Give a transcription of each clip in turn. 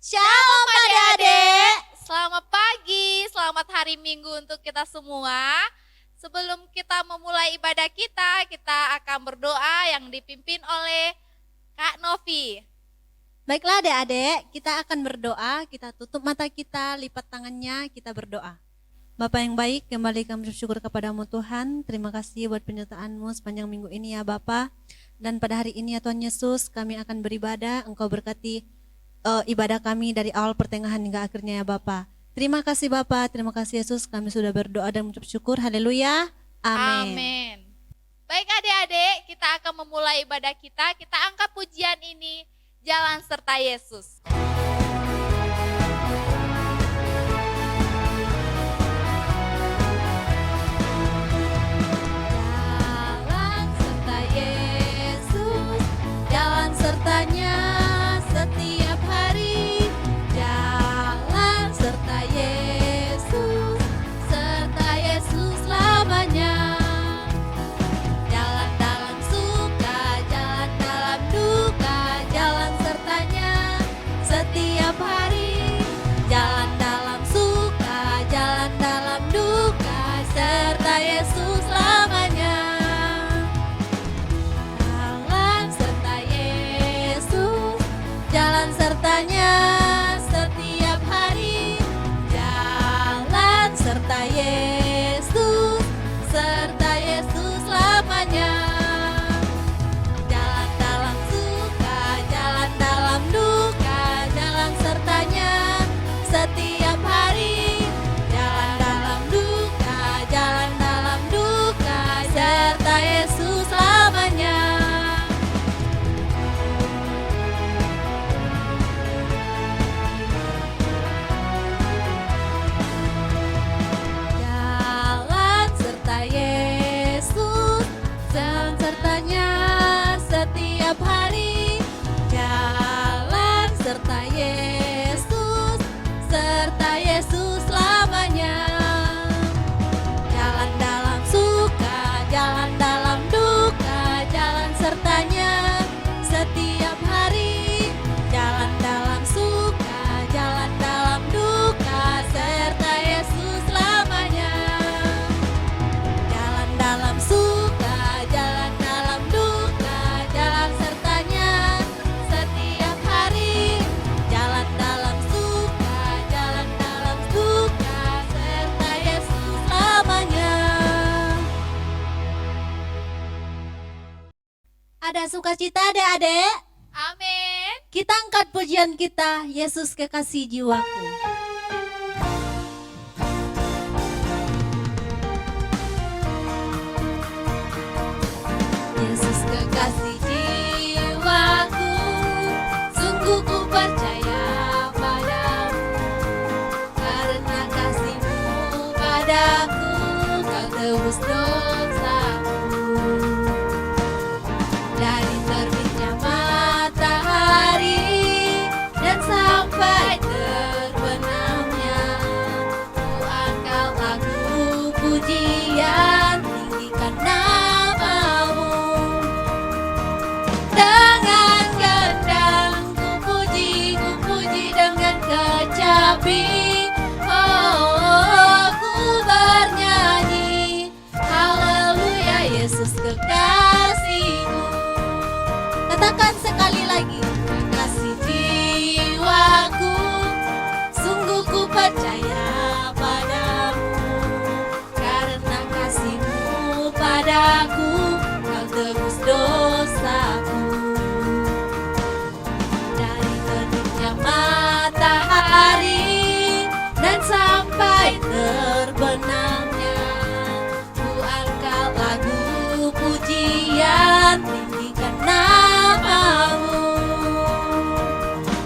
Shalom adik-adik. Selamat pagi, selamat hari Minggu untuk kita semua. Sebelum kita memulai ibadah kita akan berdoa yang dipimpin oleh Kak Novi. Baiklah adik-adik, kita akan berdoa, kita tutup mata kita, lipat tangannya, kita berdoa. Bapa yang baik, kembali kami bersyukur kepadamu Tuhan. Terima kasih buat penyertaan-Mu sepanjang minggu ini ya Bapa. Dan pada hari ini ya Tuhan Yesus, kami akan beribadah, Engkau berkati ibadah kami dari awal pertengahan hingga akhirnya ya Bapa. Terima kasih Bapa, terima kasih Yesus, kami sudah berdoa dan mengucap syukur. Haleluya. Amin. Amin. Baik adik-adik, kita akan memulai ibadah kita angkat pujian ini, Jalan Serta Yesus. Jalan serta Yesus, jalan sertanya setiap hari. Jalan serta Yesus selamanya. Jalan dalam suka, jalan dalam duka, jalan sertanya setiap hari. Jalan dalam suka, jalan dalam duka, serta Yesus selamanya. Jalan serta Yesus, jalan sertanya setiap hari. Jalan serta Yesus selamanya. Jalan dalam suka, jalan dalam duka, jalan sertanya setiap hari. Jalan dalam duka, serta Yesus selamanya. Jalan serta Yesus, jalan sertanya setiap hari. Jalan serta Yesus selamanya. Jalan dalam suka, jalan dalam duka, jalan sertanya setiap hari. Jalan dalam suka, jalan dalam duka, serta Yesus selamanya. Jalan dalam suka, jalan dalam duka, jalan sertanya setiap hari. Jalan dalam suka, jalan dalam duka, serta Yesus selamanya. Ada sukacita adik-adik? Amin. Kita angkat pujian kita, Yesus kekasih jiwaku. Yesus kekasih jiwaku, sungguh ku percaya padamu. Karena kasih-Mu padaku, Kau tebus dosaku. Dari terbitnya matahari dan sampai terbenamnya, ku angkat lagu pujian, tinggikan nama-Mu. Dengan gendang ku puji dengan kecapi. Oh, ku bernyanyi, haleluya Yesus kekasih-Mu. Katakan sekali lagi, kekasih jiwaku, sungguh ku percaya padamu. Karena kasih-Mu padaku, Kau tebus dosaku. Dari terbitnya matahari dan sampai terbenamnya, ku angkat lagu pujian, tinggikan nama-Mu.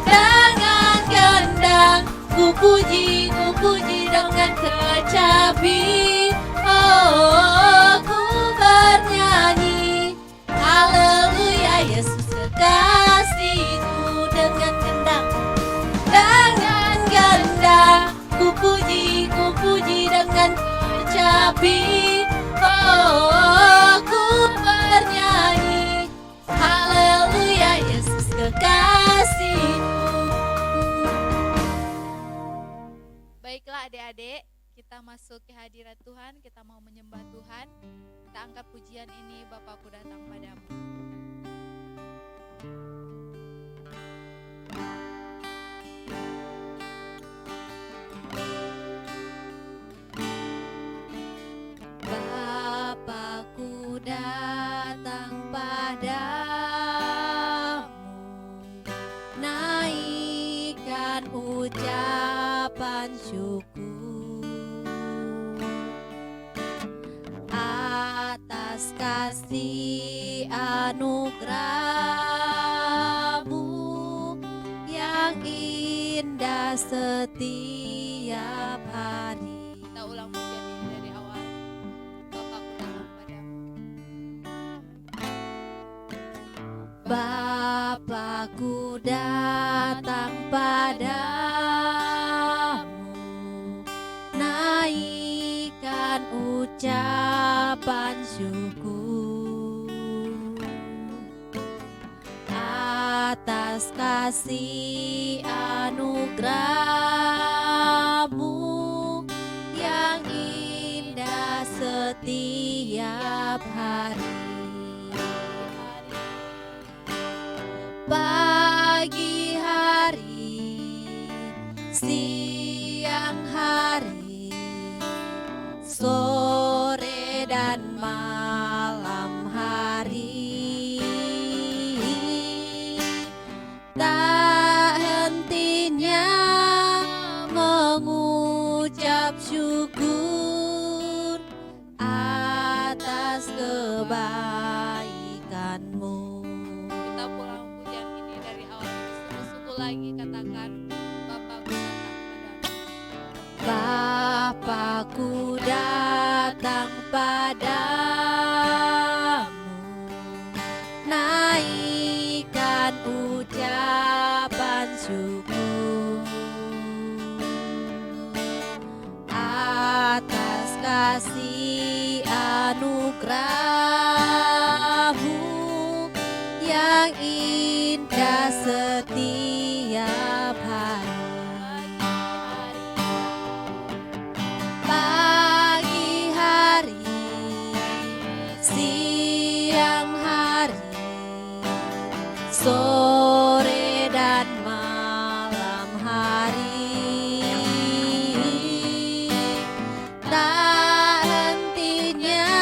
Dengan gendang ku puji dengan kecapi. Oh, ku bernyanyi, haleluya Yesus kekasih-Ku. Dengan gendang ku puji dengan kecapi. Oh, ku bernyanyi, haleluya Yesus kekasih-Mu. adik-adik, kita masuk ke hadirat Tuhan, kita mau menyembah Tuhan. Kita angkat pujian ini, Bapakku datang padamu. Bapakku datang padamu, naikkan ucapan syukur atas kasih anugerah-Mu yang indah setiap hari. Kita ulang pujian ini dari awal. Bapakku datang padamu, naikkan ucapan syukur atas kasih anugerah-Mu yang indah setiap hari. Pagi hari, siang hari, sore dan malam hari, tak hentinya mengucap syukur atas kebaikan-Mu. Kita pulang pujian ini dari awal, sungguh-sungguh lagi katakan, Bapakku datang padamu, naikkan ucapan syukur atas kasih anugerah-Mu yang indah setiap hari. Pagi hari, siang hari, sore dan malam hari, tak hentinya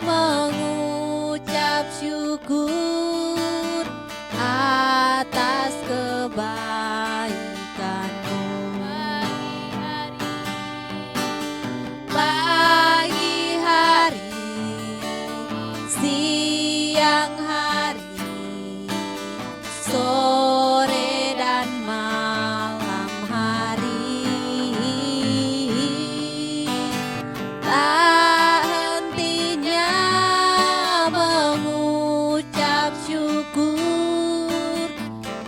mengucap syukur atas kebaikan-Mu. Pagi hari, siang hari, sore dan malam hari, tak hentinya mengucap syukur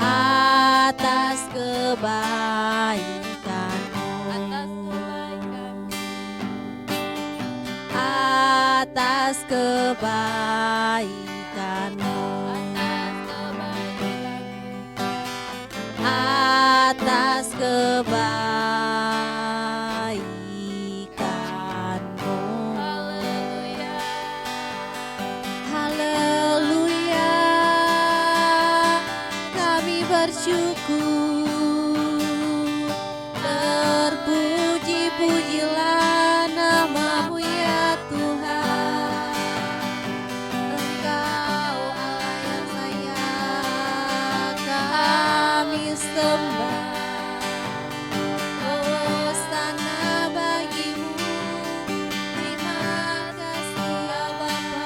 atas kebaikan-Mu. Atas kebaikan-Mu, atas kebaikan-Mu. Haleluya, haleluya, kami bersyukur, terpuji-pujilah nama-Mu ya Tuhan. Engkau Allah yang sayang, kami sembah. Hosana bagi-Mu, terima kasih ya Bapa.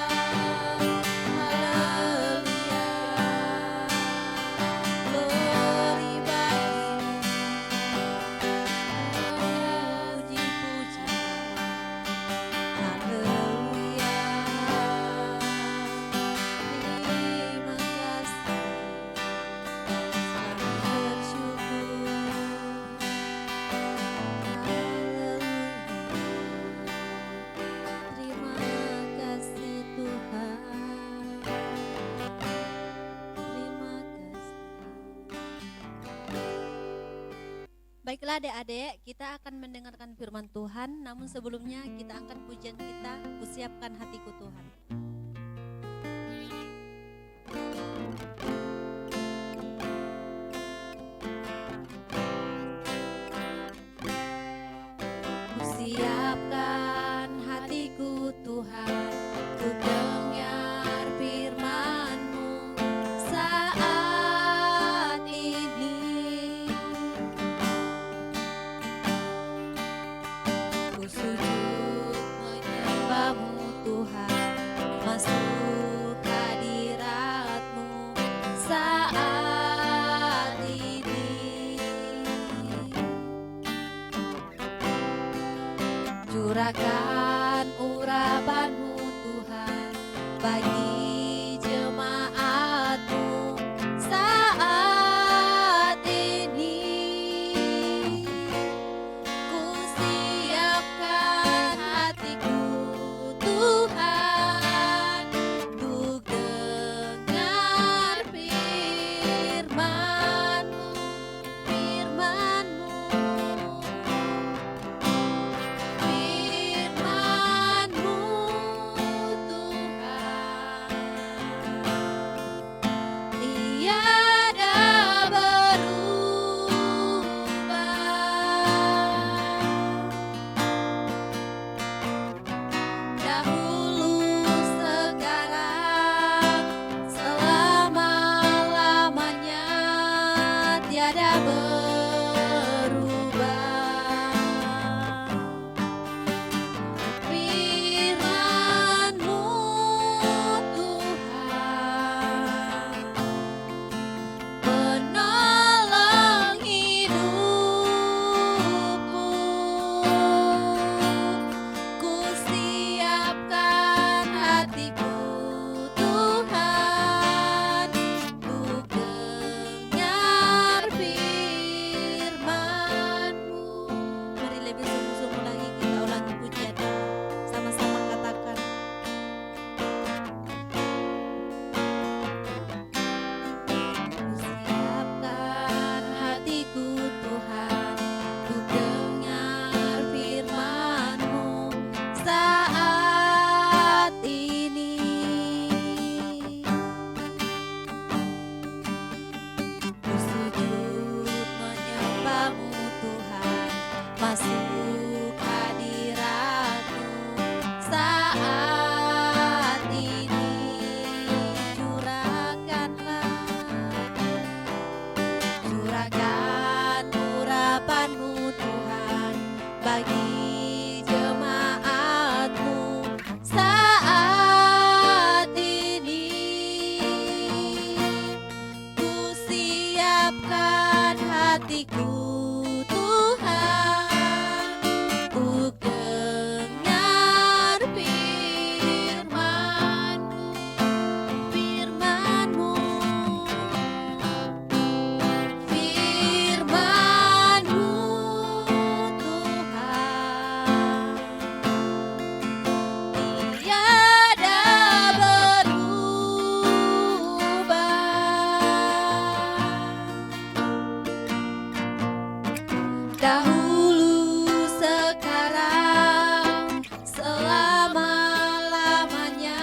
Haleluya, glory bagi-Mu, puji-pujian. Haleluya, terima kasih, kami bersyukur. Baiklah adik-adik, kita akan mendengarkan firman Tuhan. Namun sebelumnya kita angkat pujian kita, Kusiapkan Hatiku Tuhan. Kusiapkan hatiku Tuhan, untuk dengar firman-Mu saat ini. Ku sujud menyembah-Mu Tuhan, masuk hadirat-Mu saat ini. Curahkan urapan-Mu Tuhan bagi jemaat-Mu saat ini. Ku siapkan hatiku Tuhan, untuk dengar firman-Mu, firman-Mu, firman-Mu Tuhan. Tiada berubah, dahulu sekarang selama-lamanya tiada berubah. Firman-Mu Tuhan, penolong hidupku. Ku siapkan hatiku Tuhan, untuk dengar firman-Mu. Mari lebih sungguh-sungguh lagi kita ulangi pujian ini. Sama-sama katakan. Kusiapkan hatiku Tuhan, untuk dengar firman-Mu saat ini. Ku sujud menyembah-Mu Tuhan, masuk hadirat-Mu saat ini. Curahkan urapan-Mu Tuhan bagi jemaat-Mu saat ini. Ku siapkan hatiku Tuhan, untuk dengar firman-Mu, firman-Mu, firman-Mu Tuhan. Tiada berubah, dahulu sekarang selama-lamanya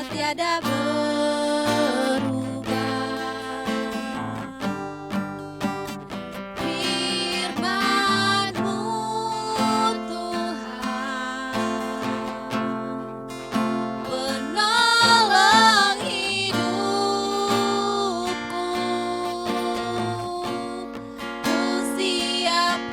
tiada berubah. Firman-Mu Tuhan, penolong hidupku. Ku siapkan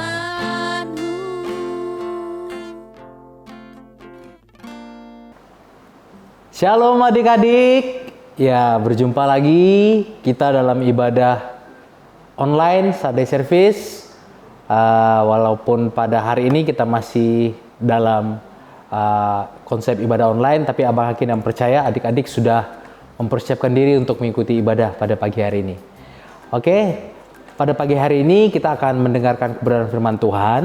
firman-Mu. Shalom adik-adik. Ya, berjumpa lagi kita dalam ibadah online Sunday Service. Walaupun pada hari ini kita masih dalam konsep ibadah online, tapi Abang Hakim yang percaya adik-adik sudah mempersiapkan diri untuk mengikuti ibadah pada pagi hari ini. Oke, pada pagi hari ini kita akan mendengarkan kebenaran firman Tuhan.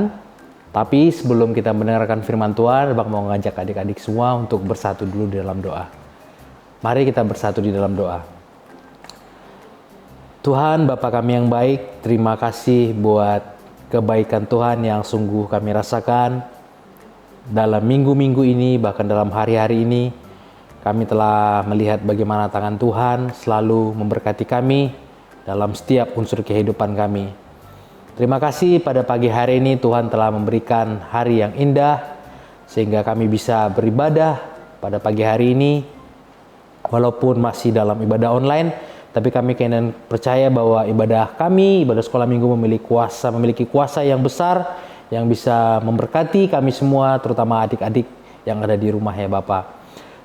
Tapi sebelum kita mendengarkan firman Tuhan, Abang mau ngajak adik-adik semua untuk bersatu dulu di dalam doa. Mari kita bersatu di dalam doa. Tuhan, Bapa kami yang baik, terima kasih buat kebaikan Tuhan yang sungguh kami rasakan dalam minggu-minggu ini, bahkan dalam hari-hari ini. Kami telah melihat bagaimana tangan Tuhan selalu memberkati kami dalam setiap unsur kehidupan kami. Terima kasih pada pagi hari ini Tuhan telah memberikan hari yang indah sehingga kami bisa beribadah pada pagi hari ini. Walaupun masih dalam ibadah online, tapi kami kena percaya bahwa ibadah kami, ibadah sekolah minggu memiliki kuasa yang besar yang bisa memberkati kami semua, terutama adik-adik yang ada di rumah ya Bapak.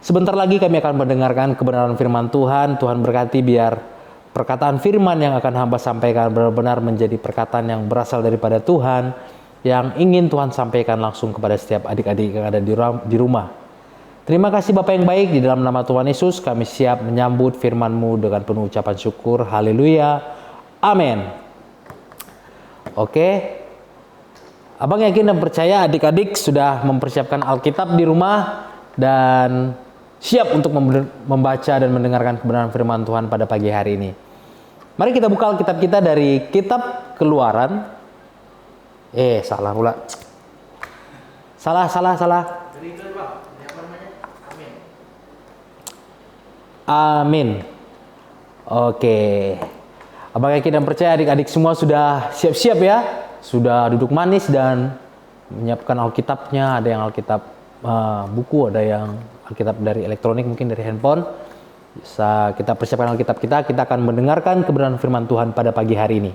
Sebentar lagi kami akan mendengarkan kebenaran firman Tuhan. Tuhan berkati biar perkataan firman yang akan hamba sampaikan benar-benar menjadi perkataan yang berasal daripada Tuhan, yang ingin Tuhan sampaikan langsung kepada setiap adik-adik yang ada di rumah. Terima kasih Bapak yang baik, di dalam nama Tuhan Yesus kami siap menyambut firman-Mu dengan penuh ucapan syukur. Haleluya. Amin. Oke. Abang yakin dan percaya adik-adik sudah mempersiapkan Alkitab di rumah dan siap untuk membaca dan mendengarkan kebenaran firman Tuhan pada pagi hari ini. Mari kita buka Alkitab kita dari kitab Keluaran. Salah pula. Salah. Amin. Oke. Abang yakin dan percaya adik-adik semua sudah siap-siap ya. Sudah duduk manis dan menyiapkan Alkitabnya. Ada yang Alkitab buku, ada yang Alkitab dari elektronik, mungkin dari handphone. Bisa kita persiapkan Alkitab kita akan mendengarkan kebenaran firman Tuhan pada pagi hari ini.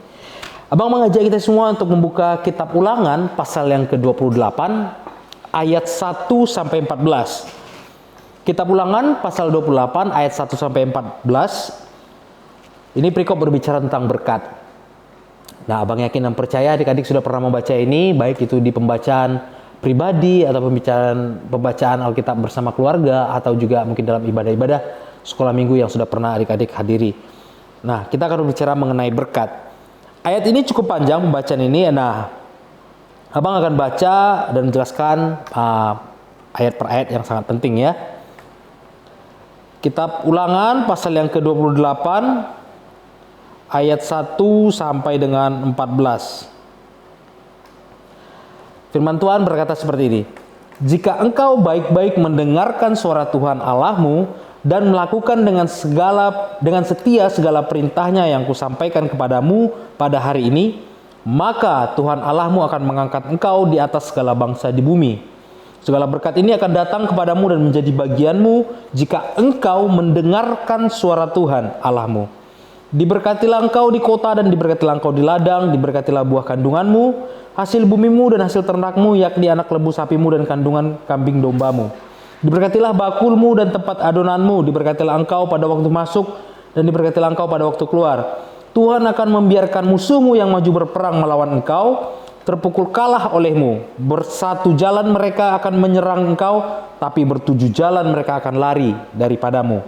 Abang mengajak kita semua untuk membuka kitab Ulangan pasal yang ke-28 ayat 1 sampai 14. Kitab Ulangan pasal 28 ayat 1 sampai 14. Ini perikop berbicara tentang berkat. Nah, Abang yakin dan percaya adik-adik sudah pernah membaca ini, baik itu di pembacaan pribadi atau pembacaan Alkitab bersama keluarga, atau juga mungkin dalam ibadah-ibadah sekolah minggu yang sudah pernah adik-adik hadiri. Nah, kita akan berbicara mengenai berkat. Ayat ini cukup panjang pembacaan ini. Nah, Abang akan baca dan menjelaskan ayat per ayat yang sangat penting ya. Kitab Ulangan pasal yang ke-28 ayat 1 sampai dengan 14. Firman Tuhan berkata seperti ini. Jika engkau baik-baik mendengarkan suara Tuhan Allahmu dan melakukan dengan setia segala perintahnya yang kusampaikan kepadamu pada hari ini, maka Tuhan Allahmu akan mengangkat engkau di atas segala bangsa di bumi. Segala berkat ini akan datang kepadamu dan menjadi bagianmu jika engkau mendengarkan suara Tuhan Allahmu. Diberkatilah engkau di kota dan diberkatilah engkau di ladang, diberkatilah buah kandunganmu, hasil bumimu dan hasil ternakmu, yakni anak lembu sapimu dan kandungan kambing dombamu. Diberkatilah bakulmu dan tempat adonanmu, diberkatilah engkau pada waktu masuk dan diberkatilah engkau pada waktu keluar. Tuhan akan membiarkan musuhmu yang maju berperang melawan engkau terpukul kalah olehmu. Bersatu jalan mereka akan menyerang engkau, tapi bertujuh jalan mereka akan lari daripadamu.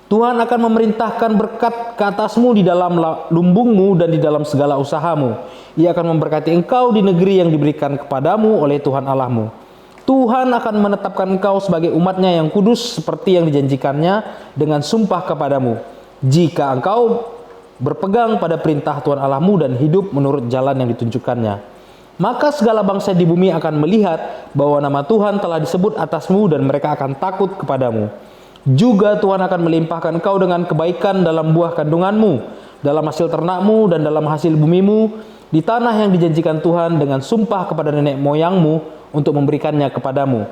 Tuhan akan memerintahkan berkat ke atasmu di dalam lumbungmu dan di dalam segala usahamu. Ia akan memberkati engkau di negeri yang diberikan kepadamu oleh Tuhan Allahmu. Tuhan akan menetapkan engkau sebagai umatnya yang kudus seperti yang dijanjikannya dengan sumpah kepadamu. Jika engkau berpegang pada perintah Tuhan Allahmu dan hidup menurut jalan yang ditunjukkannya, maka segala bangsa di bumi akan melihat bahwa nama Tuhan telah disebut atasmu dan mereka akan takut kepadamu. Juga Tuhan akan melimpahkan engkau dengan kebaikan dalam buah kandunganmu, dalam hasil ternakmu dan dalam hasil bumimu, di tanah yang dijanjikan Tuhan dengan sumpah kepada nenek moyangmu untuk memberikannya kepadamu.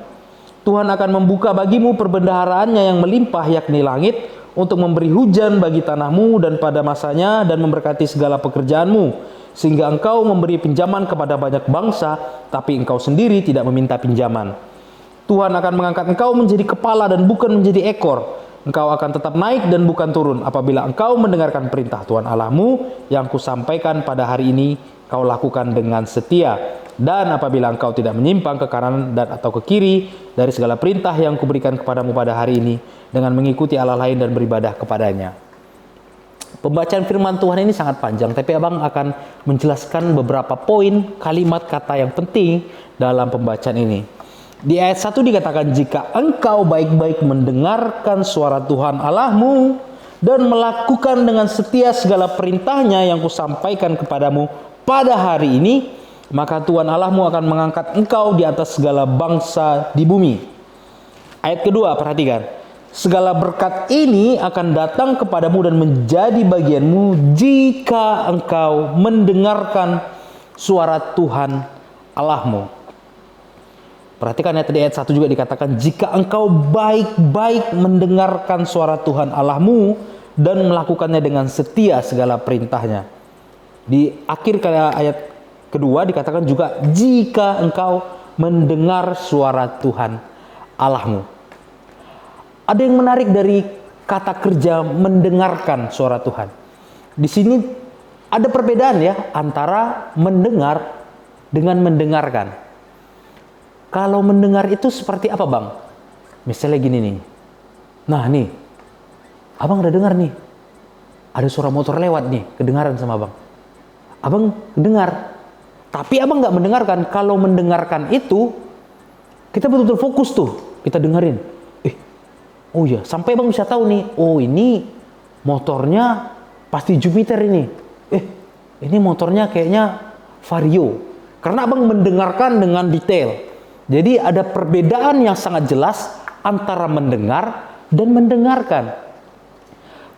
Tuhan akan membuka bagimu perbendaharaannya yang melimpah, yakni langit, untuk memberi hujan bagi tanahmu dan pada masanya dan memberkati segala pekerjaanmu, sehingga engkau memberi pinjaman kepada banyak bangsa, tapi engkau sendiri tidak meminta pinjaman. Tuhan akan mengangkat engkau menjadi kepala dan bukan menjadi ekor. Engkau akan tetap naik dan bukan turun apabila engkau mendengarkan perintah Tuhan Allahmu yang kusampaikan pada hari ini, kau lakukan dengan setia. Dan apabila engkau tidak menyimpang ke kanan dan atau ke kiri dari segala perintah yang kuberikan kepadamu pada hari ini, dengan mengikuti Allah lain dan beribadah kepadanya. Pembacaan firman Tuhan ini sangat panjang, tapi abang akan menjelaskan beberapa poin kalimat kata yang penting dalam pembacaan ini. Di ayat 1 dikatakan, jika engkau baik-baik mendengarkan suara Tuhan Allahmu dan melakukan dengan setia segala perintahnya yang kusampaikan kepadamu pada hari ini, maka Tuhan Allahmu akan mengangkat engkau di atas segala bangsa di bumi. Ayat kedua, perhatikan. Segala berkat ini akan datang kepadamu dan menjadi bagianmu jika engkau mendengarkan suara Tuhan Allahmu. Perhatikan ya, tadi ayat 1 juga dikatakan, jika engkau baik-baik mendengarkan suara Tuhan Allahmu dan melakukannya dengan setia segala perintahnya. Di akhir ayat kedua dikatakan juga, jika engkau mendengar suara Tuhan Allahmu. Ada yang menarik dari kata kerja mendengarkan suara Tuhan. Di sini ada perbedaan ya antara mendengar dengan mendengarkan. Kalau mendengar itu seperti apa bang? Misalnya gini nih. Nah nih, abang udah dengar nih. Ada suara motor lewat nih, kedengaran sama abang. Abang dengar. Tapi abang nggak mendengarkan. Kalau mendengarkan itu, kita betul-betul fokus tuh. Kita dengerin. Oh iya, sampai abang bisa tahu nih. Oh ini motornya pasti Jupiter ini. Ini motornya kayaknya Vario. Karena abang mendengarkan dengan detail. Jadi ada perbedaan yang sangat jelas antara mendengar dan mendengarkan.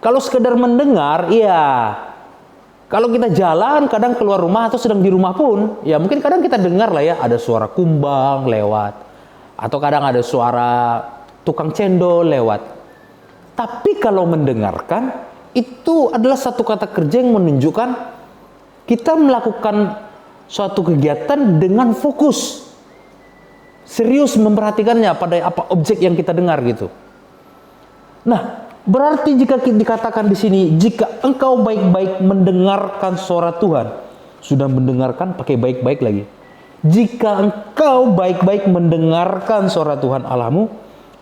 Kalau sekedar mendengar, ya kalau kita jalan kadang keluar rumah atau sedang di rumah pun, ya mungkin kadang kita dengar lah ya, ada suara kumbang lewat. Atau kadang ada suara tukang cendol lewat. Tapi kalau mendengarkan, itu adalah satu kata kerja yang menunjukkan kita melakukan suatu kegiatan dengan fokus. Serius memperhatikannya pada apa objek yang kita dengar gitu. Nah, berarti jika dikatakan di sini, jika engkau baik-baik mendengarkan suara Tuhan, sudah mendengarkan pakai baik-baik lagi. Jika engkau baik-baik mendengarkan suara Tuhan Allahmu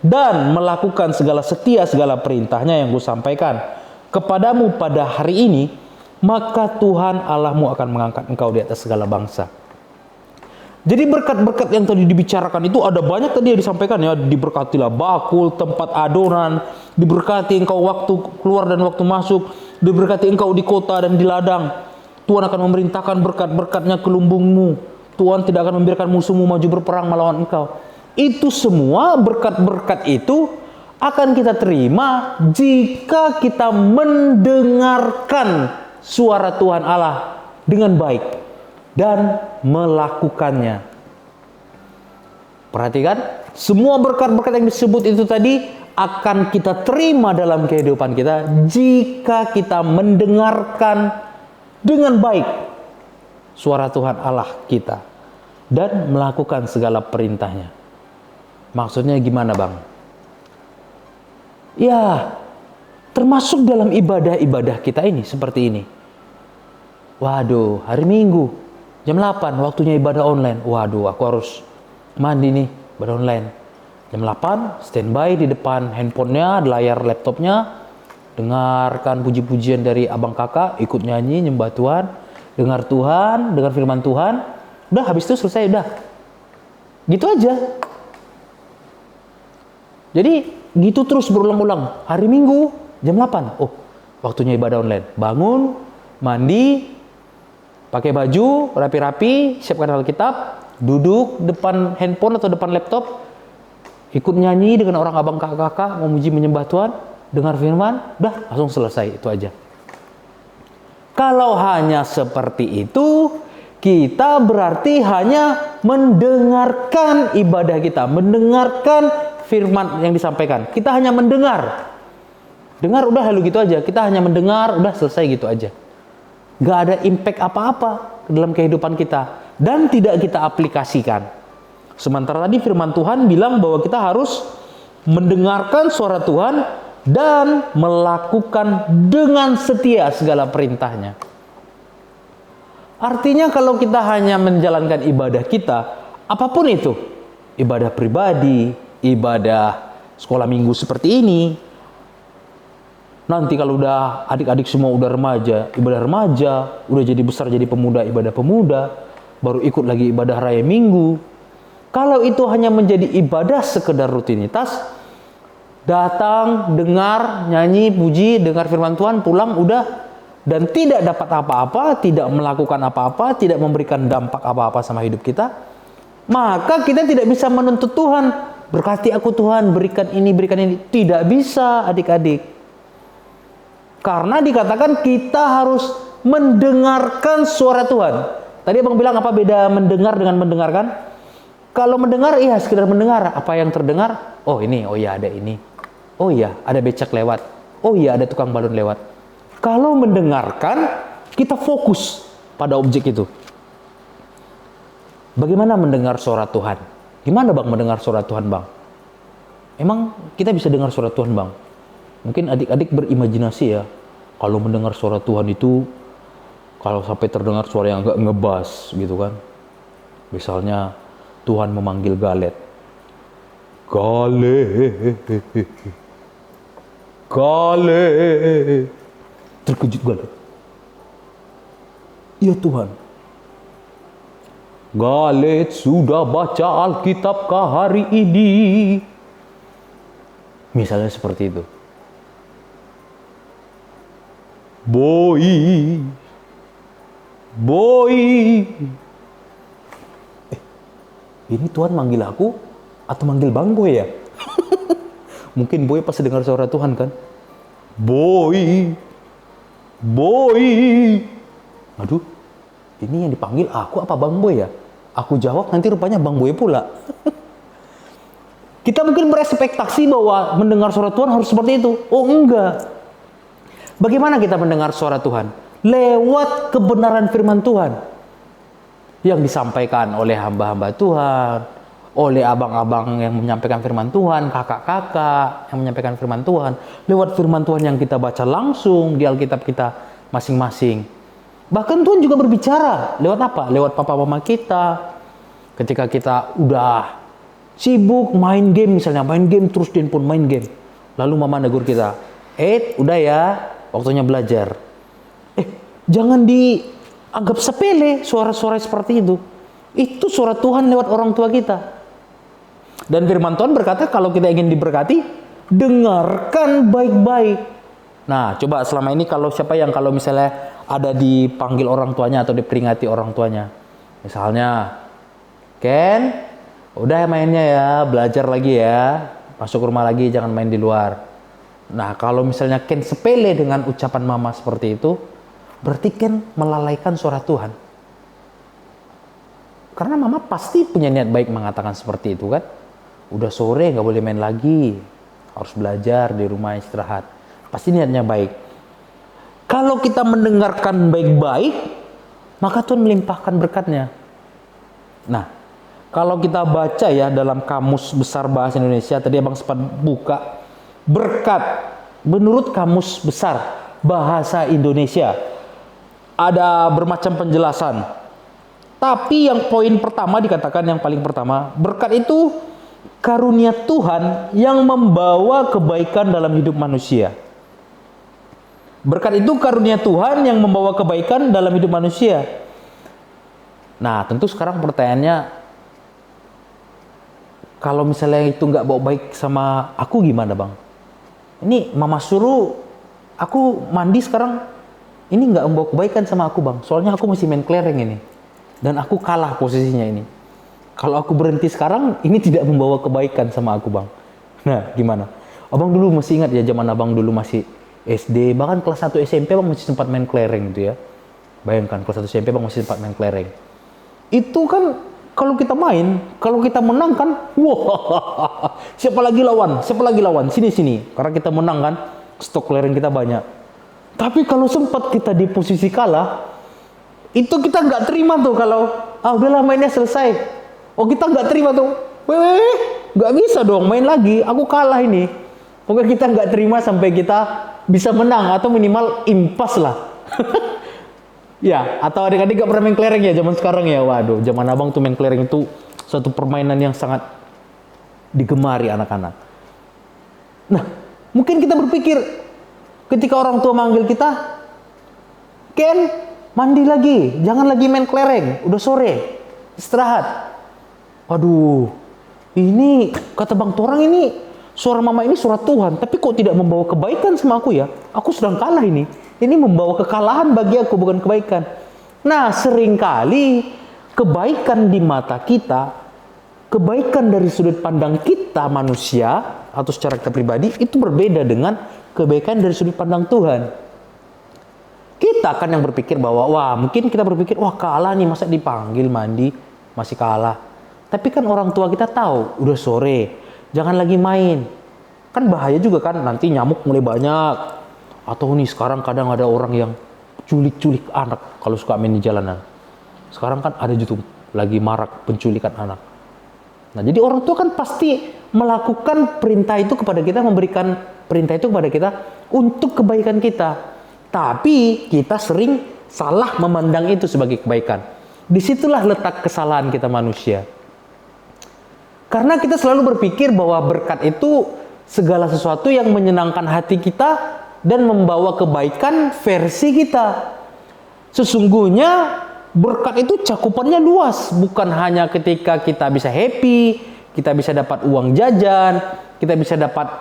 dan melakukan segala setia segala perintahnya yang kusampaikan kepadamu pada hari ini, maka Tuhan Allahmu akan mengangkat engkau di atas segala bangsa. Jadi berkat-berkat yang tadi dibicarakan itu ada banyak tadi yang disampaikan ya. Diberkatilah bakul, tempat adonan, diberkati engkau waktu keluar dan waktu masuk, diberkati engkau di kota dan di ladang. Tuhan akan memerintahkan berkat-berkatnya ke lumbungmu. Tuhan tidak akan membiarkan musuhmu maju berperang melawan engkau. Itu semua berkat-berkat itu akan kita terima jika kita mendengarkan suara Tuhan Allah dengan baik dan melakukannya. Perhatikan, semua berkat-berkat yang disebut itu tadi akan kita terima dalam kehidupan kita jika kita mendengarkan dengan baik suara Tuhan Allah kita dan melakukan segala perintahnya. Maksudnya gimana bang? Ya, termasuk dalam ibadah-ibadah kita ini seperti ini. Waduh, hari Minggu jam 8 waktunya ibadah online. Waduh, aku harus mandi nih, ibadah online. Jam 8 standby di depan handphonenya, di layar laptopnya, dengarkan puji-pujian dari abang kakak, ikut nyanyi, nyembah Tuhan, dengar Tuhan, dengar firman Tuhan. Udah, habis itu selesai, udah. Gitu aja. Jadi gitu terus berulang-ulang. Hari Minggu jam 8. Oh, waktunya ibadah online. Bangun, mandi, pakai baju, rapi-rapi, siapkan Alkitab, duduk depan handphone atau depan laptop, ikut nyanyi dengan orang abang kakak-kakak, memuji menyembah Tuhan, dengar firman, udah langsung selesai, itu aja. Kalau hanya seperti itu, kita berarti hanya mendengarkan ibadah kita, mendengarkan firman yang disampaikan. Kita hanya mendengar. Dengar udah lalu gitu aja, kita hanya mendengar, udah selesai gitu aja. Gak ada impact apa-apa dalam kehidupan kita. Dan tidak kita aplikasikan. Sementara tadi firman Tuhan bilang bahwa kita harus mendengarkan suara Tuhan dan melakukan dengan setia segala perintahnya. Artinya kalau kita hanya menjalankan ibadah kita, apapun itu, ibadah pribadi, ibadah sekolah minggu seperti ini, nanti kalau udah adik-adik semua udah remaja, ibadah remaja, udah jadi besar jadi pemuda, ibadah pemuda, baru ikut lagi ibadah raya minggu. Kalau itu hanya menjadi ibadah sekedar rutinitas, datang, dengar, nyanyi, puji, dengar firman Tuhan, pulang, udah, dan tidak dapat apa-apa, tidak melakukan apa-apa, tidak memberikan dampak apa-apa sama hidup kita, maka kita tidak bisa menuntut Tuhan, berkati aku Tuhan, berikan ini, berikan ini. Tidak bisa adik-adik. Karena dikatakan kita harus mendengarkan suara Tuhan. Tadi abang bilang apa beda mendengar dengan mendengarkan? Kalau mendengar, iya sekedar mendengar. Apa yang terdengar? Oh ini, oh iya ada ini. Oh iya ada becak lewat. Oh iya ada tukang balon lewat. Kalau mendengarkan, kita fokus pada objek itu. Bagaimana mendengar suara Tuhan? Gimana bang mendengar suara Tuhan bang? Emang kita bisa dengar suara Tuhan bang? Mungkin adik-adik berimajinasi ya. Kalau mendengar suara Tuhan itu, kalau sampai terdengar suara yang agak ngebas gitu kan. Misalnya Tuhan memanggil Galet. Galet. Galet. Terkejut Galet. Iya Tuhan. Galet sudah baca Alkitabkah hari ini? Misalnya seperti itu. Boy. Boy. Ini Tuhan manggil aku atau manggil Bang Boy ya? Mungkin Boy pasti dengar suara Tuhan kan? Boy. Boy. Aduh, ini yang dipanggil aku apa Bang Boy ya? Aku jawab nanti rupanya Bang Boy pula. Kita mungkin berespektasi bahwa mendengar suara Tuhan harus seperti itu. Oh enggak. Bagaimana kita mendengar suara Tuhan? Lewat kebenaran firman Tuhan yang disampaikan oleh hamba-hamba Tuhan, oleh abang-abang yang menyampaikan firman Tuhan, kakak-kakak yang menyampaikan firman Tuhan, lewat firman Tuhan yang kita baca langsung di Alkitab kita masing-masing. Bahkan Tuhan juga berbicara lewat apa? Lewat papa mama kita. Ketika kita udah sibuk main game misalnya, main game terus di handphone, main game. Lalu mama negur kita, udah ya, waktunya belajar. Jangan dianggap sepele suara-suara seperti itu. Itu suara Tuhan lewat orang tua kita. Dan firman Tuhan berkata kalau kita ingin diberkati, dengarkan baik-baik. Nah, coba selama ini kalau siapa yang kalau misalnya ada dipanggil orang tuanya atau diperingati orang tuanya. Misalnya, Ken, udah mainnya ya, belajar lagi ya, masuk rumah lagi, jangan main di luar. Nah, kalau misalnya Ken sepele dengan ucapan mama seperti itu, berarti Ken melalaikan suara Tuhan. Karena mama pasti punya niat baik mengatakan seperti itu kan. Udah sore nggak boleh main lagi, harus belajar di rumah istirahat. Pasti niatnya baik. Kalau kita mendengarkan baik-baik, maka Tuhan melimpahkan berkatnya. Nah, kalau kita baca ya dalam Kamus Besar Bahasa Indonesia, tadi abang sempat buka, berkat menurut Kamus Besar Bahasa Indonesia ada bermacam penjelasan. Tapi yang poin pertama dikatakan yang paling pertama, berkat itu karunia Tuhan yang membawa kebaikan dalam hidup manusia. Berkat itu karunia Tuhan yang membawa kebaikan dalam hidup manusia. Nah, tentu sekarang pertanyaannya, kalau misalnya itu nggak bawa baik sama aku gimana bang? Ini mama suruh aku mandi sekarang, ini nggak membawa kebaikan sama aku bang. Soalnya aku masih main kelereng ini. Dan aku kalah posisinya ini. Kalau aku berhenti sekarang, ini tidak membawa kebaikan sama aku bang. Nah, gimana? Abang dulu masih ingat ya zaman abang dulu masih SD, bahkan kelas 1 SMP bang masih sempat main kelereng gitu ya. Bayangkan kelas 1 SMP bang masih sempat main kelereng. Itu kan kalau kita main, kalau kita menang kan, wah, siapa lagi lawan, sini. Karena kita menang kan, stok kelereng kita banyak. Tapi kalau sempat kita di posisi kalah, itu kita nggak terima tuh kalau udahlah mainnya selesai. Oh, kita nggak terima tuh. Nggak bisa dong main lagi. Aku kalah ini. Pokoknya kita nggak terima sampai kita bisa menang atau minimal impas lah. Ya, atau adik-adik gak pernah main kelereng ya zaman sekarang ya. Waduh, zaman abang tuh main kelereng itu suatu permainan yang sangat digemari anak-anak. Nah, mungkin kita berpikir ketika orang tua manggil kita, Ken, mandi lagi, jangan lagi main kelereng, udah sore, istirahat. Waduh, ini kata Bang Torang ini, suara mama ini suara Tuhan, tapi kok tidak membawa kebaikan sama aku ya? Aku sedang kalah ini membawa kekalahan bagi aku, bukan kebaikan. Nah, seringkali kebaikan di mata kita, kebaikan dari sudut pandang kita manusia, atau secara kita pribadi, itu berbeda dengan kebaikan dari sudut pandang Tuhan. Kita kan yang berpikir bahwa, mungkin kita berpikir, kalah nih, masa dipanggil mandi, masih kalah. Tapi kan orang tua kita tahu, udah sore, jangan lagi main. Kan bahaya juga kan, nanti nyamuk mulai banyak. Atau nih sekarang kadang ada orang yang culik-culik anak kalau suka main di jalanan. Sekarang kan ada juga lagi marak penculikan anak. Nah, jadi orang tua kan pasti melakukan perintah itu kepada kita, memberikan perintah itu kepada kita untuk kebaikan kita. Tapi kita sering salah memandang itu sebagai kebaikan. Disitulah letak kesalahan kita manusia. Karena kita selalu berpikir bahwa berkat itu segala sesuatu yang menyenangkan hati kita dan membawa kebaikan versi kita. Sesungguhnya berkat itu cakupannya luas, bukan hanya ketika kita bisa happy, kita bisa dapat uang jajan, kita bisa dapat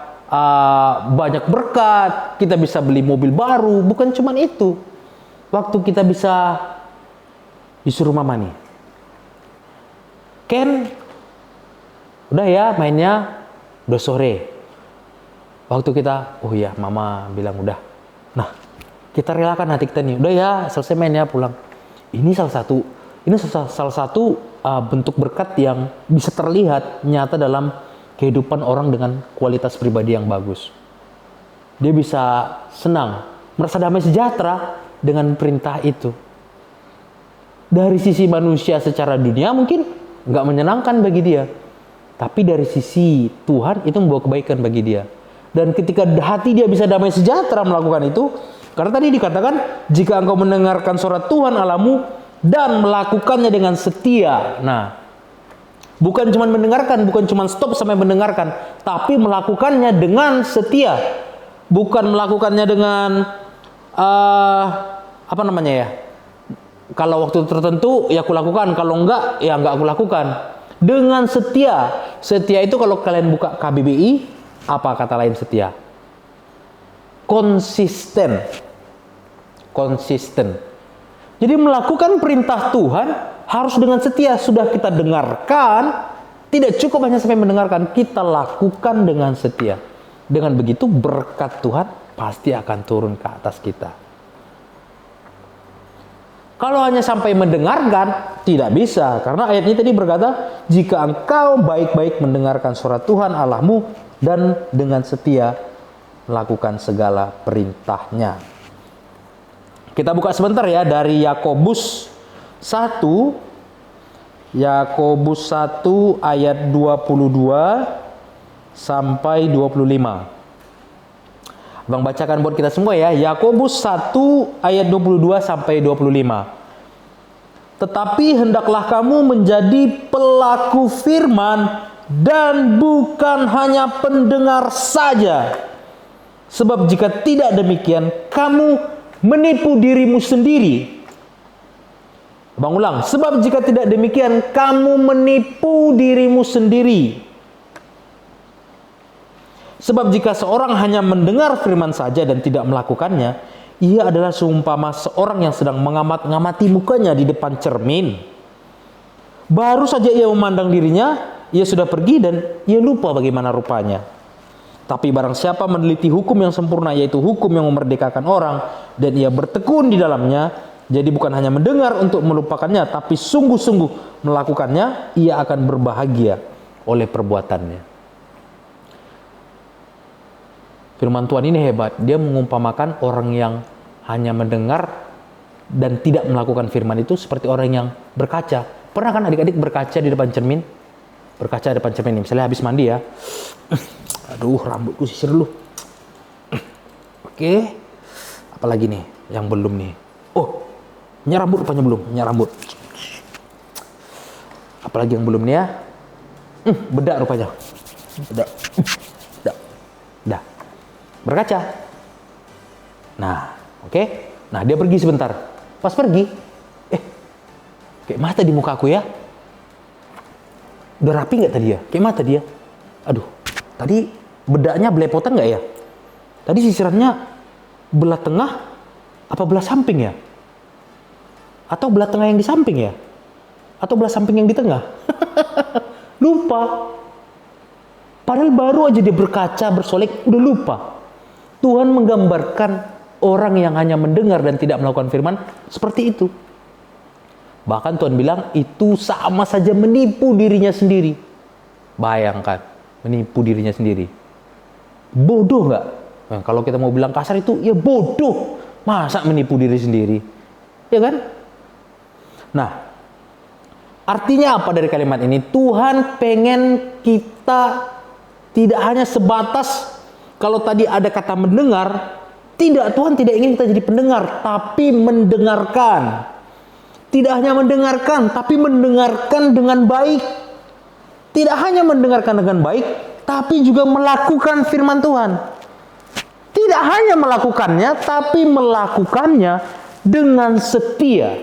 banyak berkat, kita bisa beli mobil baru, bukan cuma itu. Waktu kita bisa disuruh mama nih, Ken, udah ya mainnya, udah sore. Waktu kita, oh iya mama bilang udah. Nah, kita relakan hati kita nih, udah ya selesai main ya pulang. Ini salah satu bentuk berkat yang bisa terlihat nyata dalam kehidupan orang dengan kualitas pribadi yang bagus. Dia bisa senang, merasa damai sejahtera dengan perintah itu. Dari sisi manusia secara dunia mungkin nggak menyenangkan bagi dia. Tapi dari sisi Tuhan itu membawa kebaikan bagi dia. Dan ketika hati dia bisa damai sejahtera melakukan itu, karena tadi dikatakan, jika engkau mendengarkan suara Tuhan Allahmu dan melakukannya dengan setia. Nah, bukan cuma mendengarkan, bukan cuma stop sampai mendengarkan, tapi melakukannya dengan setia. Bukan melakukannya dengan kalau waktu tertentu ya aku lakukan, kalau enggak ya enggak aku lakukan. Dengan setia. Setia itu kalau kalian buka KBBI, apa kata lain setia? Konsisten. Jadi melakukan perintah Tuhan harus dengan setia. Sudah kita dengarkan, tidak cukup hanya sampai mendengarkan, kita lakukan dengan setia. Dengan begitu berkat Tuhan pasti akan turun ke atas kita. Kalau hanya sampai mendengarkan, tidak bisa. Karena ayat ini tadi berkata, jika engkau baik-baik mendengarkan suara Tuhan Allahmu dan dengan setia melakukan segala perintahnya. Kita buka sebentar ya dari Yakobus 1. Yakobus 1 ayat 22 sampai 25. Bang bacakan buat kita semua ya. Yakobus 1 ayat 22 sampai 25. Tetapi hendaklah kamu menjadi pelaku firman dan bukan hanya pendengar saja. Sebab jika tidak demikian, kamu menipu dirimu sendiri. Bang ulang. Sebab jika tidak demikian, kamu menipu dirimu sendiri. Sebab jika seorang hanya mendengar firman saja dan tidak melakukannya, ia adalah seumpama seorang yang sedang mengamati mukanya di depan cermin. Baru saja ia memandang dirinya, ia sudah pergi dan ia lupa bagaimana rupanya. Tapi barang siapa meneliti hukum yang sempurna, yaitu hukum yang memerdekakan orang, dan ia bertekun di dalamnya, jadi bukan hanya mendengar untuk melupakannya, tapi sungguh-sungguh melakukannya, ia akan berbahagia oleh perbuatannya. Firman Tuhan ini hebat. Dia mengumpamakan orang yang hanya mendengar dan tidak melakukan firman itu seperti orang yang berkaca. Pernah kan adik-adik berkaca di depan cermin? Berkaca di depan cermin nih, misalnya habis mandi ya. Aduh, rambutku sisir dulu. Oke. Apalagi nih yang belum nih? Oh, minyak rambut rupanya belum, minyak rambut. Apalagi yang belum nih ya? Bedak rupanya. Bedak. Bedak. Dah. Berkaca. Nah, oke. Nah, dia pergi sebentar. Pas pergi, kayak mata di muka aku ya. Udah rapi nggak tadi ya? Kayak mata dia. Aduh, tadi bedaknya belepotan nggak ya? Tadi sisirannya belah tengah apa belah samping ya? Atau belah tengah yang di samping ya? Atau belah samping yang di tengah? Lupa. Padahal baru aja dia berkaca, bersolek, udah lupa. Tuhan menggambarkan orang yang hanya mendengar dan tidak melakukan firman seperti itu. Bahkan Tuhan bilang itu sama saja menipu dirinya sendiri. Bayangkan, menipu dirinya sendiri. Bodoh nggak? Nah, kalau kita mau bilang kasar itu ya bodoh. Masa menipu diri sendiri? Ya kan? Nah, artinya apa dari kalimat ini? Tuhan pengen kita tidak hanya sebatas kalau tadi ada kata mendengar. Tidak, Tuhan tidak ingin kita jadi pendengar, tapi mendengarkan. Tidak hanya mendengarkan, tapi mendengarkan dengan baik. Tidak hanya mendengarkan dengan baik, tapi juga melakukan firman Tuhan. Tidak hanya melakukannya, tapi melakukannya dengan setia.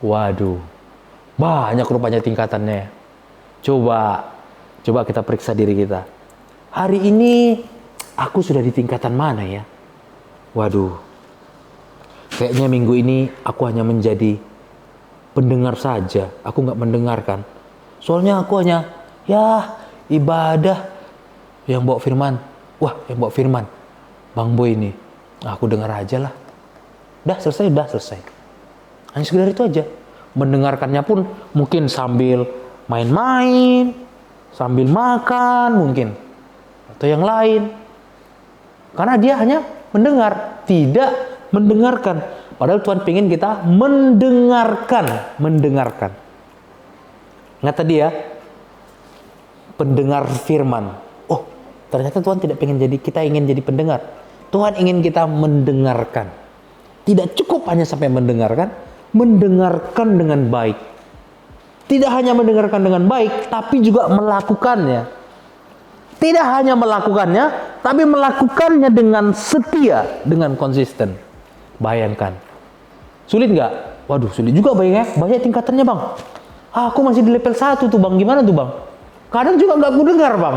Waduh, banyak rupanya tingkatannya. Coba kita periksa diri kita. Hari ini aku sudah di tingkatan mana ya? Waduh, kayaknya minggu ini aku hanya menjadi pendengar saja. Aku nggak mendengarkan. Soalnya aku hanya ibadah yang bawa firman. Wah, yang bawa firman Bang Boy ini. Aku dengar aja lah. Dah selesai. Hanya sekedar itu aja. Mendengarkannya pun mungkin sambil main-main, sambil makan mungkin, atau yang lain. Karena dia hanya mendengar, tidak mendengarkan. Padahal Tuhan pengen kita mendengarkan. Ingat tadi ya, pendengar firman. Oh, ternyata Tuhan tidak pengen kita ingin jadi pendengar. Tuhan ingin kita mendengarkan. Tidak cukup hanya sampai mendengarkan dengan baik. Tidak hanya mendengarkan dengan baik, tapi juga melakukannya. Tidak hanya melakukannya, tapi melakukannya dengan setia, dengan konsisten. Bayangkan. Sulit nggak? Waduh, sulit juga banyak tingkatannya bang. Aku masih di level 1 tuh bang, gimana tuh bang? Kadang juga nggak aku dengar bang.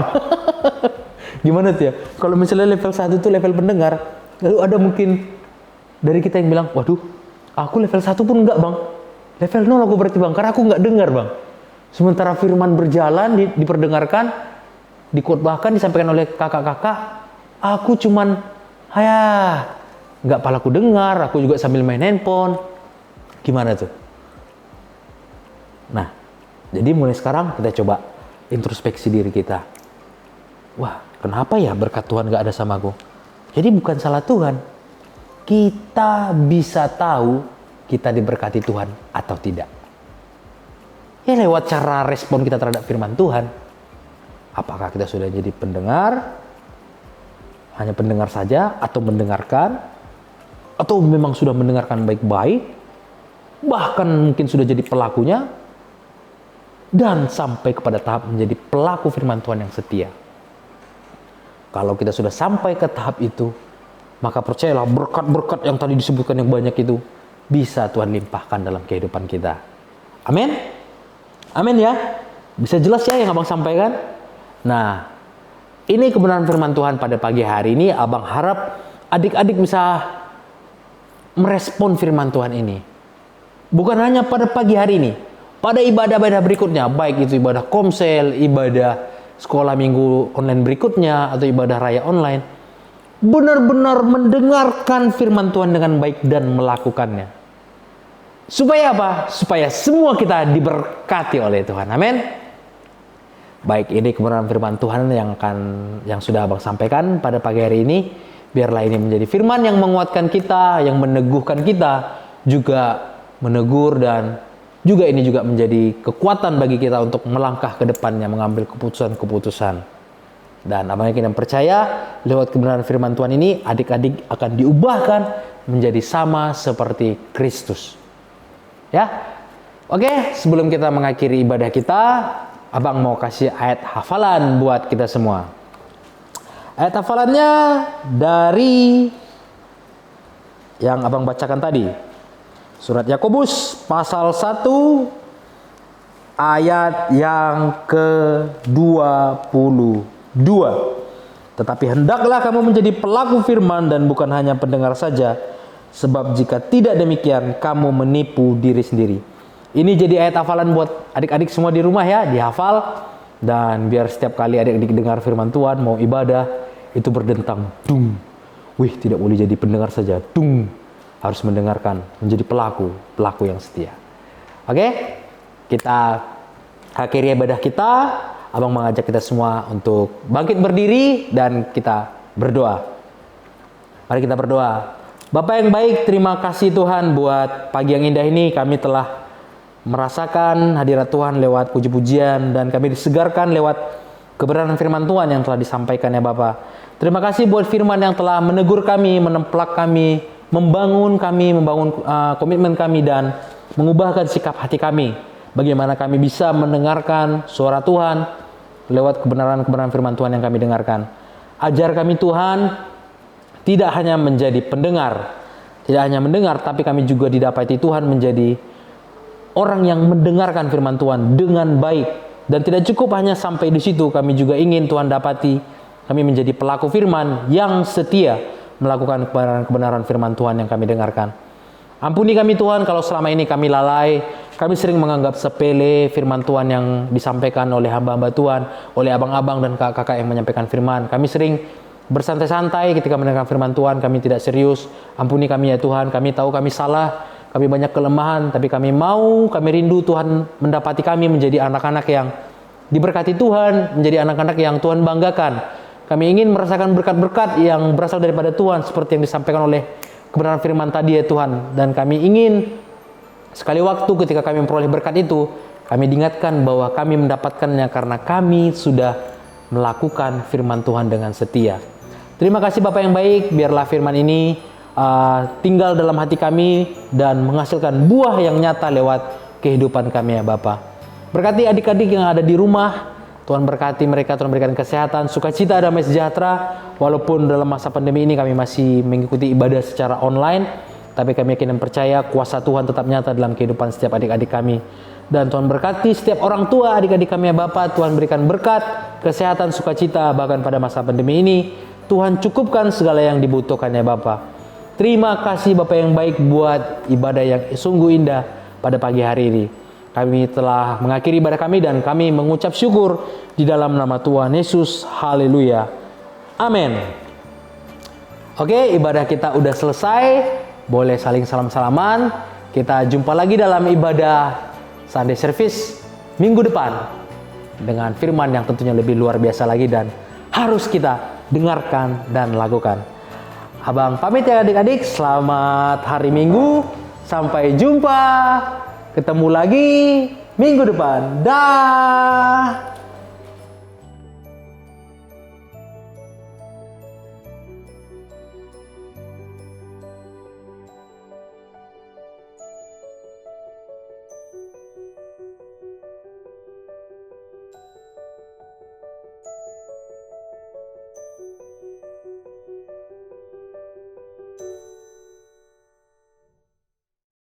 Gimana tuh ya? Kalau misalnya level 1 tuh level pendengar, lalu ada mungkin dari kita yang bilang, waduh, aku level 1 pun nggak bang. Level 0 aku berarti bang, karena aku nggak dengar bang. Sementara firman berjalan, diperdengarkan, dikotbahkan, disampaikan oleh kakak-kakak, aku cuman nggak palaku dengar, aku juga sambil main handphone. Gimana tuh? Nah, jadi mulai sekarang kita coba introspeksi diri kita. Wah, kenapa ya berkat Tuhan nggak ada sama aku? Jadi bukan salah Tuhan. Kita bisa tahu kita diberkati Tuhan atau tidak. Ya lewat cara respon kita terhadap firman Tuhan. Apakah kita sudah jadi pendengar, hanya pendengar saja, atau mendengarkan, atau memang sudah mendengarkan baik-baik, bahkan mungkin sudah jadi pelakunya, dan sampai kepada tahap menjadi pelaku firman Tuhan yang setia. Kalau kita sudah sampai ke tahap itu, maka percayalah berkat-berkat yang tadi disebutkan yang banyak itu bisa Tuhan limpahkan dalam kehidupan kita. Amin? Amin ya? Bisa jelas ya yang abang sampaikan? Nah, ini kebenaran firman Tuhan pada pagi hari ini. Abang harap adik-adik bisa merespon firman Tuhan ini. Bukan hanya pada pagi hari ini, pada ibadah-ibadah berikutnya, baik itu ibadah komsel, ibadah sekolah minggu online berikutnya, atau ibadah raya online. Benar-benar mendengarkan firman Tuhan dengan baik dan melakukannya. Supaya apa? Supaya semua kita diberkati oleh Tuhan. Amin. Baik, ini kebenaran firman Tuhan yang sudah abang sampaikan pada pagi hari ini. Biarlah ini menjadi firman yang menguatkan kita, yang meneguhkan kita, juga menegur, dan juga ini juga menjadi kekuatan bagi kita untuk melangkah ke depannya, mengambil keputusan-keputusan. Dan abang yakin dan percaya lewat kebenaran firman Tuhan ini, adik-adik akan diubahkan menjadi sama seperti Kristus. Ya, oke, sebelum kita mengakhiri ibadah kita, abang mau kasih ayat hafalan buat kita semua. Ayat hafalannya dari yang abang bacakan tadi. Surat Yakobus pasal 1 ayat yang ke-22. Tetapi hendaklah kamu menjadi pelaku firman dan bukan hanya pendengar saja, sebab jika tidak demikian kamu menipu diri sendiri. Ini jadi ayat hafalan buat adik-adik semua di rumah ya, dihafal, dan biar setiap kali adik-adik dengar firman Tuhan mau ibadah itu berdentang, dung. Wih, tidak boleh jadi pendengar saja, dung. Harus mendengarkan, menjadi pelaku yang setia. Oke, kita akhiri ibadah kita. Abang mengajak kita semua untuk bangkit berdiri dan kita berdoa. Mari kita berdoa. Bapak yang baik, terima kasih Tuhan buat pagi yang indah ini. Kami telah merasakan hadirat Tuhan lewat puji-pujian, dan kami disegarkan lewat kebenaran firman Tuhan yang telah disampaikan ya Bapak. Terima kasih buat firman yang telah menegur kami, menemplak kami, membangun komitmen kami, dan mengubahkan sikap hati kami. Bagaimana kami bisa mendengarkan suara Tuhan lewat kebenaran-kebenaran firman Tuhan yang kami dengarkan. Ajar kami Tuhan, tidak hanya menjadi pendengar, tapi kami juga didapati Tuhan menjadi orang yang mendengarkan firman Tuhan dengan baik. Dan tidak cukup hanya sampai di situ, kami juga ingin Tuhan dapati kami menjadi pelaku firman yang setia melakukan kebenaran firman Tuhan yang kami dengarkan. Ampuni kami Tuhan kalau selama ini kami lalai, kami sering menganggap sepele firman Tuhan yang disampaikan oleh hamba-hamba Tuhan, oleh abang-abang dan kakak-kakak yang menyampaikan firman. Kami sering bersantai-santai ketika mendengarkan firman Tuhan, kami tidak serius. Ampuni kami ya Tuhan, kami tahu kami salah, kami banyak kelemahan, tapi kami rindu Tuhan mendapati kami menjadi anak-anak yang diberkati Tuhan, menjadi anak-anak yang Tuhan banggakan. Kami ingin merasakan berkat-berkat yang berasal daripada Tuhan seperti yang disampaikan oleh kebenaran firman tadi ya Tuhan. Dan kami ingin sekali waktu ketika kami memperoleh berkat itu, kami diingatkan bahwa kami mendapatkannya karena kami sudah melakukan firman Tuhan dengan setia. Terima kasih Bapak yang baik, biarlah firman ini tinggal dalam hati kami dan menghasilkan buah yang nyata lewat kehidupan kami ya Bapak. Berkati adik-adik yang ada di rumah, Tuhan berkati mereka, Tuhan berikan kesehatan, sukacita, damai sejahtera. Walaupun dalam masa pandemi ini kami masih mengikuti ibadah secara online, tapi kami yakin dan percaya kuasa Tuhan tetap nyata dalam kehidupan setiap adik-adik kami. Dan Tuhan berkati setiap orang tua adik-adik kami ya Bapak. Tuhan berikan berkat, kesehatan, sukacita, bahkan pada masa pandemi ini Tuhan cukupkan segala yang dibutuhkan ya Bapak. Terima kasih Bapak yang baik buat ibadah yang sungguh indah pada pagi hari ini. Kami telah mengakhiri ibadah kami dan kami mengucap syukur di dalam nama Tuhan Yesus. Haleluya. Amin. Oke, ibadah kita udah selesai. Boleh saling salam-salaman. Kita jumpa lagi dalam ibadah Sunday Service minggu depan dengan firman yang tentunya lebih luar biasa lagi dan harus kita dengarkan dan lakukan. Abang pamit ya adik-adik. Selamat hari Minggu. Sampai jumpa. Ketemu lagi minggu depan. Dah.